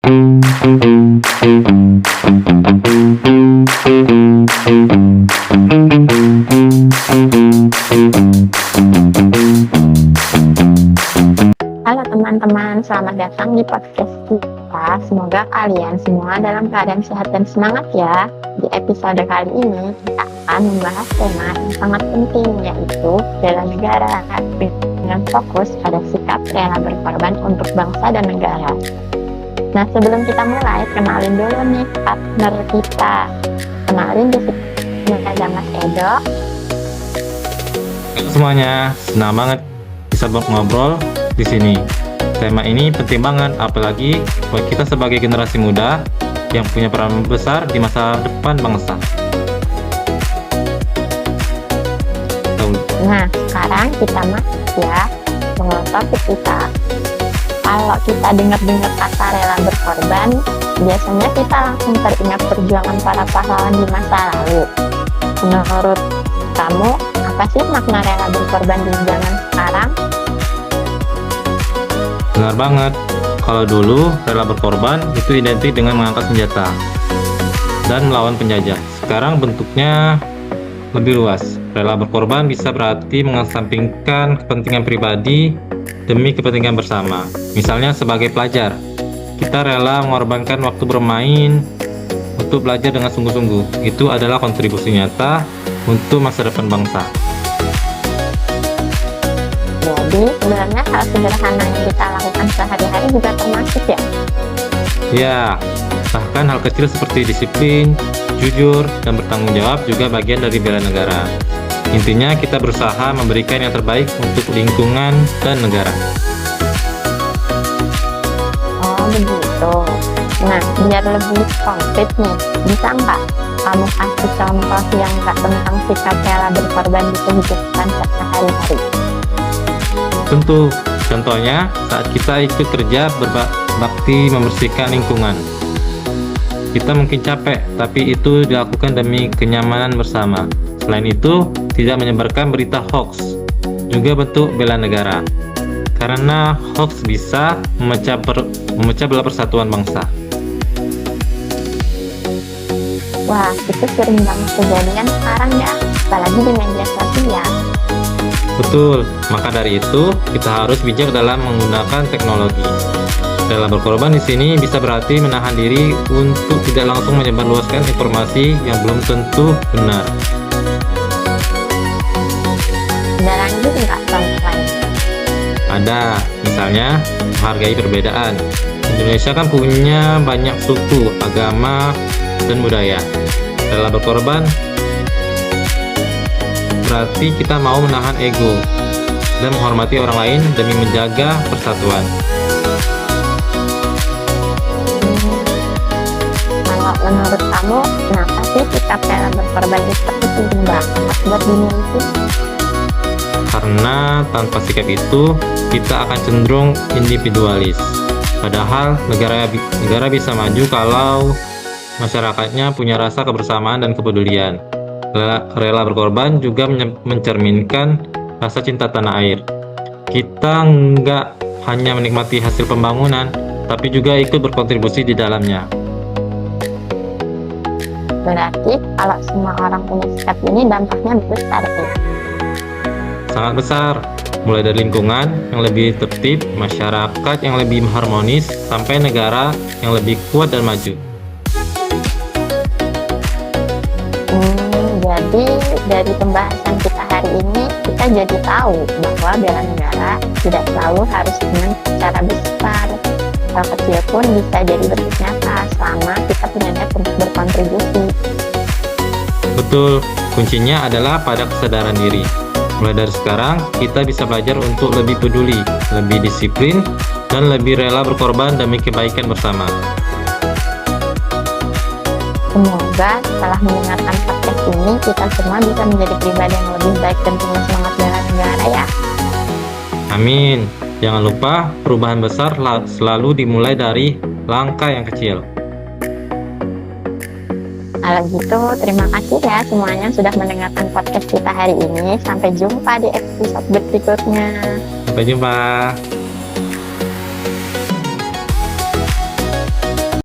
Halo teman-teman, selamat datang di podcast kita. Semoga kalian semua dalam keadaan sehat dan semangat ya. Di episode kali ini kita akan membahas tema yang sangat penting, yaitu bela negara, dengan fokus pada sikap rela berkorban untuk bangsa dan negara. Nah, sebelum kita mulai, kenalin dulu nih partner kita. Kenalin di sini ada Mas Edo. Halo semuanya, senang banget bisa ngobrol di sini. Tema ini penting banget, apalagi buat kita sebagai generasi muda yang punya peran besar di masa depan bangsa. Nah, sekarang kita masuk ya dengan topik kita. Kalau kita dengar-dengar kata rela berkorban, biasanya kita langsung teringat perjuangan para pahlawan di masa lalu. Menurut kamu, apa sih makna rela berkorban di zaman sekarang? Benar banget, kalau dulu rela berkorban itu identik dengan mengangkat senjata dan melawan penjajah. Sekarang bentuknya lebih luas. Rela berkorban bisa berarti mengesampingkan kepentingan pribadi demi kepentingan bersama. Misalnya sebagai pelajar, kita rela mengorbankan waktu bermain untuk belajar dengan sungguh-sungguh. Itu adalah kontribusi nyata untuk masa depan bangsa. Jadi sebenarnya hal sederhana yang kita lakukan sehari-hari juga termasuk ya? Ya, bahkan hal kecil seperti disiplin, jujur, dan bertanggung jawab juga bagian dari bela negara. Intinya kita berusaha memberikan yang terbaik untuk lingkungan dan negara. Oh begitu. Nah, biar lebih konkret nih, bisa nggak kamu kasih contoh yang nggak tentang sikap rela berkorban di kehidupan sehari-hari? Tentu, contohnya saat kita ikut kerja berbakti membersihkan lingkungan. Kita mungkin capek, tapi itu dilakukan demi kenyamanan bersama. Selain itu, tidak menyebarkan berita hoax, juga bentuk bela negara. Karena hoax bisa memecah belah persatuan bangsa. Wah, itu sering banget kejadian sekarang ya, apalagi di media sosial. Betul, maka dari itu kita harus bijak dalam menggunakan teknologi. Rela berkorban di sini bisa berarti menahan diri untuk tidak langsung menyebarluaskan informasi yang belum tentu benar. Ada lanjut nggak contoh lain? Ada, misalnya menghargai perbedaan. Indonesia kan punya banyak suku, agama, dan budaya. Rela berkorban berarti kita mau menahan ego dan menghormati orang lain demi menjaga persatuan. Kalau menurut kamu, kenapa sih sikap rela berkorban itu penting banget buat dimiliki? Karena tanpa sikap itu, kita akan cenderung individualis. Padahal negara bisa maju kalau masyarakatnya punya rasa kebersamaan dan kepedulian. Rela berkorban juga mencerminkan rasa cinta tanah air. Kita nggak hanya menikmati hasil pembangunan, tapi juga ikut berkontribusi di dalamnya. Berarti kalau semua orang punya sikap ini dampaknya besar ya? Sangat besar, mulai dari lingkungan yang lebih tertib, masyarakat yang lebih harmonis, sampai negara yang lebih kuat dan maju. Jadi dari pembahasan kita hari ini, kita jadi tahu bahwa bela negara tidak selalu harus dengan cara besar. Hal kecil pun bisa jadi bentuk nyata selama kita punya niat untuk berkontribusi. Betul, kuncinya adalah pada kesadaran diri. Mulai dari sekarang, kita bisa belajar untuk lebih peduli, lebih disiplin, dan lebih rela berkorban demi kebaikan bersama. Semoga setelah mendengarkan podcast ini, kita semua bisa menjadi pribadi yang lebih baik dan punya semangat bela negara ya. Amin. Jangan lupa, perubahan besar selalu dimulai dari langkah yang kecil. Kalau gitu, terima kasih ya semuanya sudah mendengarkan podcast kita hari ini. Sampai jumpa di episode berikutnya. Sampai jumpa.